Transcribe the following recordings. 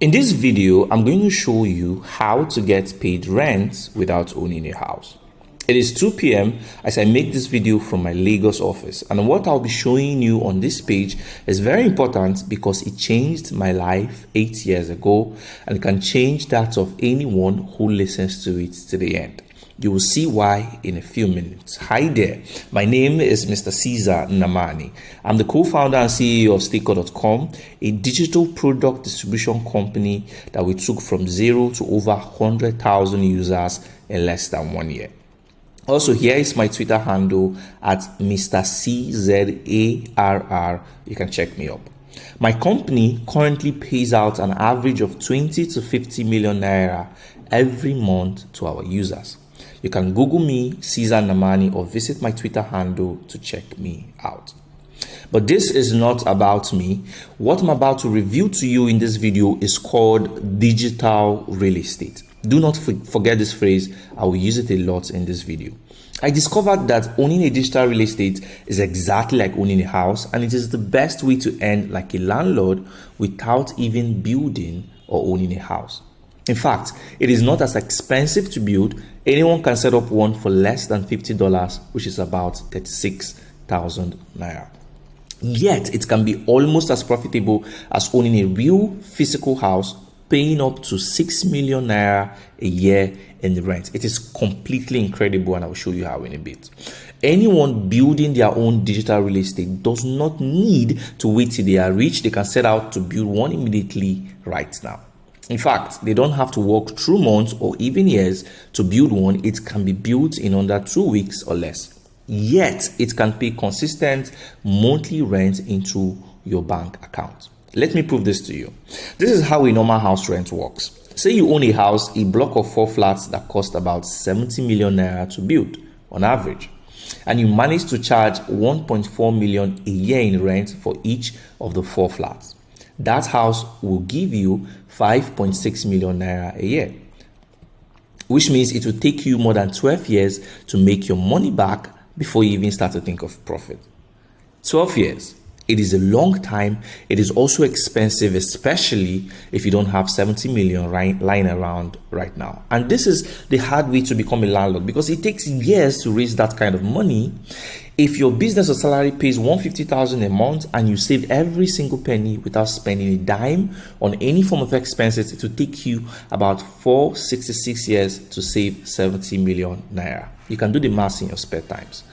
In this video, I'm going to show you how to get paid rent without owning a house. It is 2 p.m. as I make this video from my Lagos office, and what I'll be showing you on this page is very important because it changed my life 8 years ago and it can change that of anyone who listens to it to the end. You will see why in a few minutes. Hi there, my name is Mr. Caesar Namani. I'm the co-founder and CEO of Sticker.com, a digital product distribution company that we took from zero to over 100,000 users in less than 1 year. Also, here is my Twitter handle at Mr. CZARR. You can check me up. My company currently pays out an average of 20 to 50 million naira every month to our users. You can Google me, Caesar Namani, or visit my Twitter handle to check me out. But this is not about me. What I'm about to review to you in this video is called digital real estate. Do not forget this phrase. I will use it a lot in this video. I discovered that owning a digital real estate is exactly like owning a house, and it is the best way to earn like a landlord without even building or owning a house. In fact, it is not as expensive to build. Anyone can set up one for less than $50, which is about 36,000 naira. Yet, it can be almost as profitable as owning a real physical house, paying up to 6 million naira a year in the rent. It is completely incredible, and I will show you how in a bit. Anyone building their own digital real estate does not need to wait till they are rich. They can set out to build one immediately right now. In fact, they don't have to work through months or even years to build one. It can be built in under 2 weeks or less. Yet, it can pay consistent monthly rent into your bank account. Let me prove this to you. This is how a normal house rent works. Say you own a house, a block of 4 flats that cost about 70 million naira to build on average, and you manage to charge 1.4 million a year in rent for each of the 4 flats. That house will give you 5.6 million naira a year, which means it will take you more than 12 years to make your money back before you even start to think of profit. 12 years. It is a long time. It is also expensive, especially if you don't have 70 million lying around right now. And this is the hard way to become a landlord, because it takes years to raise that kind of money. If your business or salary pays 150,000 a month and you save every single penny without spending a dime on any form of expenses, it will take you about 466 years to save 70 million naira. You can do the math in your spare times.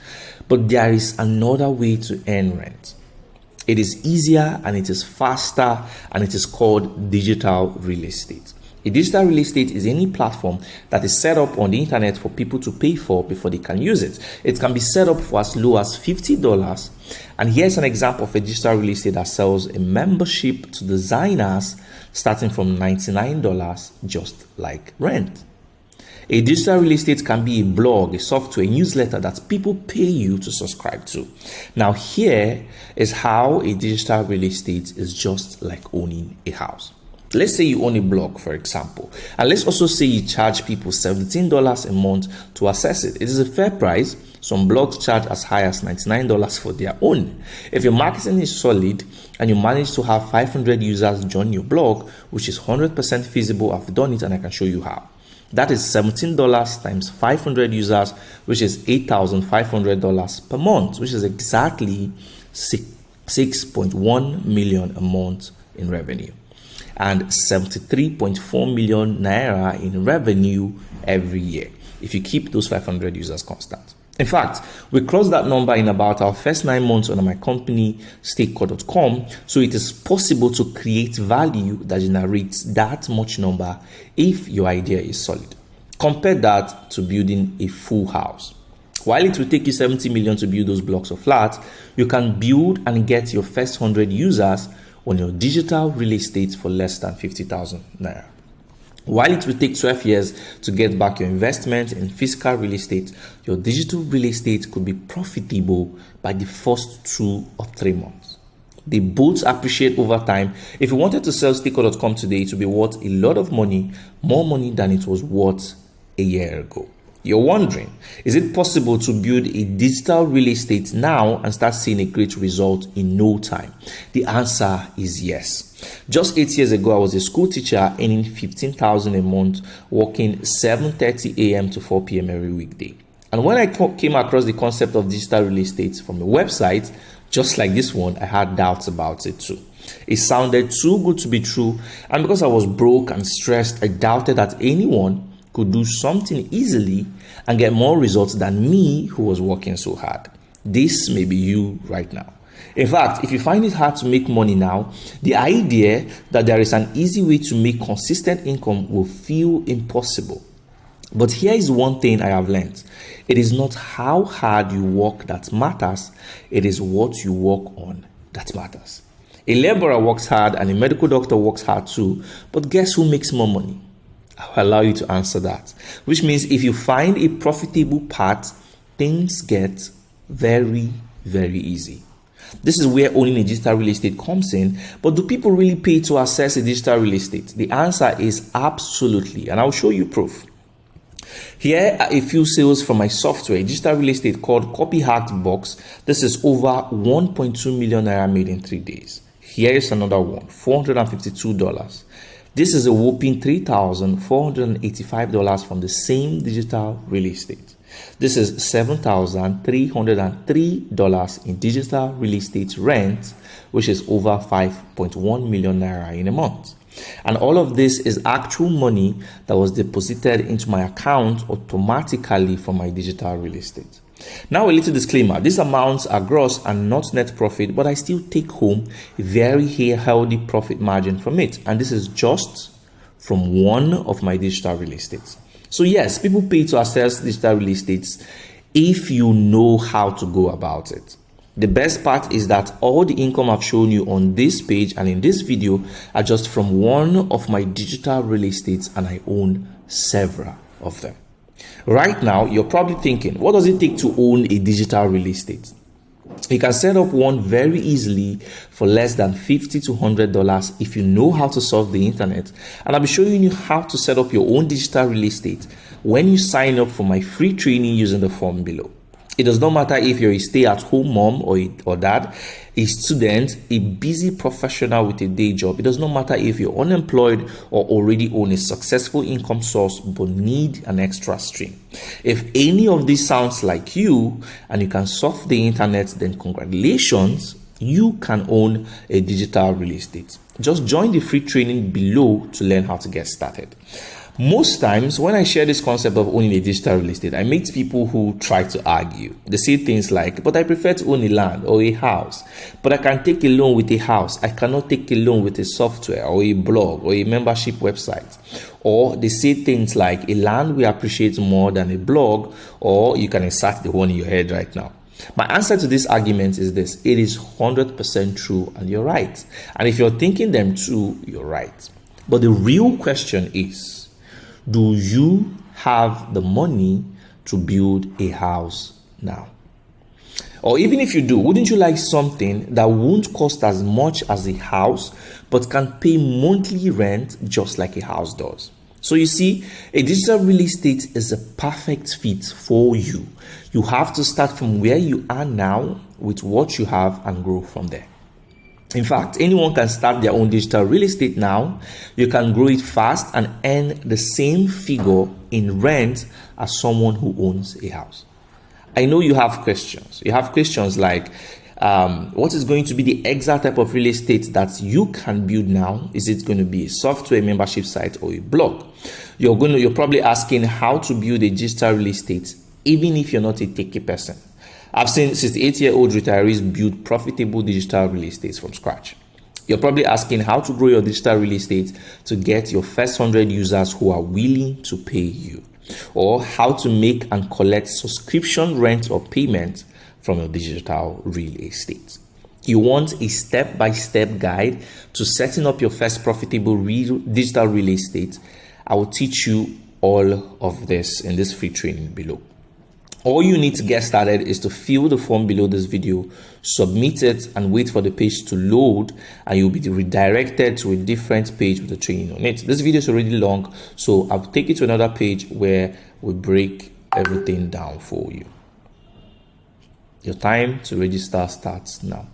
But there is another way to earn rent. It is easier and it is faster, and it is called digital real estate. A digital real estate is any platform that is set up on the internet for people to pay for before they can use it. It can be set up for as low as $50. And here's an example of a digital real estate that sells a membership to designers starting from $99, just like rent. A digital real estate can be a blog, a software, a newsletter that people pay you to subscribe to. Now, here is how a digital real estate is just like owning a house. Let's say you own a blog, for example, and let's also say you charge people $17 a month to access it. It is a fair price. Some blogs charge as high as $99 for their own. If your marketing is solid and you manage to have 500 users join your blog, which is 100% feasible, I've done it and I can show you how. That is $17 times 500 users, which is $8,500 per month, which is exactly 6.1 million a month in revenue, and 73.4 million naira in revenue every year if you keep those 500 users constant. In fact, we crossed that number in about our first 9 months on my company, Sticker.com. So it is possible to create value that generates that much number if your idea is solid. Compare that to building a full house. While it will take you 70 million to build those blocks of flats, you can build and get your first 100 users on your digital real estate for less than 50,000 naira. While it will take 12 years to get back your investment in physical real estate, your digital real estate could be profitable by the first 2 or 3 months. They both appreciate over time. If you wanted to sell Sticker.com today, it would be worth a lot of money, more money than it was worth a year ago. You're wondering, is it possible to build a digital real estate now and start seeing a great result in no time? The answer is yes. Just 8 years ago, I was a school teacher earning $15,000 a month, working 7:30 a.m. to 4 p.m. every weekday. And when I came across the concept of digital real estate from a website, just like this one, I had doubts about it too. It sounded too good to be true, and because I was broke and stressed, I doubted that anyone could do something easily and get more results than me, who was working so hard. This may be you right now. In fact, if you find it hard to make money now, the idea that there is an easy way to make consistent income will feel impossible. But here is one thing I have learned. It is not how hard you work that matters, it is what you work on that matters. A laborer works hard and a medical doctor works hard too, but guess who makes more money? I'll allow you to answer that. Which means if you find a profitable path, things get very, very easy. This is where owning a digital real estate comes in. But do people really pay to access a digital real estate? The answer is absolutely, and I'll show you proof. Here are a few sales from my software, a digital real estate called Copy Hacked Box. This is over 1.2 million naira made in 3 days. Here is another one, $452. This is a whopping $3,485 from the same digital real estate. This is $7,303 in digital real estate rent, which is over 5.1 million naira in a month. And all of this is actual money that was deposited into my account automatically from my digital real estate. Now, a little disclaimer: these amounts are gross and not net profit, but I still take home a very healthy profit margin from it. And this is just from one of my digital real estates. So yes, people pay to access digital real estates if you know how to go about it. The best part is that all the income I've shown you on this page and in this video are just from one of my digital real estates, and I own several of them. Right now, you're probably thinking, what does it take to own a digital real estate? You can set up one very easily for less than $50 to $100 if you know how to surf the internet. And I'll be showing you how to set up your own digital real estate when you sign up for my free training using the form below. It does not matter if you're a stay-at-home mom or dad, a student, a busy professional with a day job. It does not matter if you're unemployed or already own a successful income source but need an extra stream. If any of this sounds like you and you can surf the internet, then congratulations, you can own a digital real estate. Just join the free training below to learn how to get started. Most times when I share this concept of owning a digital real estate, I meet people who try to argue. They say things like, but I prefer to own a land or a house, but I can take a loan with a house. I cannot take a loan with a software or a blog or a membership website. Or they say things like, a land will appreciate more than a blog, or you can insert the one in your head right now. My answer to this argument is this: it is 100% true and you're right. And if you're thinking them too, you're right. But the real question is, do you have the money to build a house now? Or even if you do, wouldn't you like something that won't cost as much as a house but can pay monthly rent just like a house does? So you see, a digital real estate is a perfect fit for you. You have to start from where you are now with what you have and grow from there. In fact, anyone can start their own digital real estate now. You can grow it fast and earn the same figure in rent as someone who owns a house. I know you have questions. You have questions like, what is going to be the exact type of real estate that you can build now? Is it going to be a software membership site or a blog? You're probably asking how to build a digital real estate, even if you're not a techie person. I've seen 68-year-old retirees build profitable digital real estates from scratch. You're probably asking how to grow your digital real estate to get your first 100 users who are willing to pay you, or how to make and collect subscription rent or payment from your digital real estate. You want a step-by-step guide to setting up your first profitable digital real estate? I will teach you all of this in this free training below. All you need to get started is to fill the form below this video, submit it, and wait for the page to load, and you'll be redirected to a different page with the training on it. This video is already long, so I'll take you to another page where we break everything down for you. Your time to register starts now.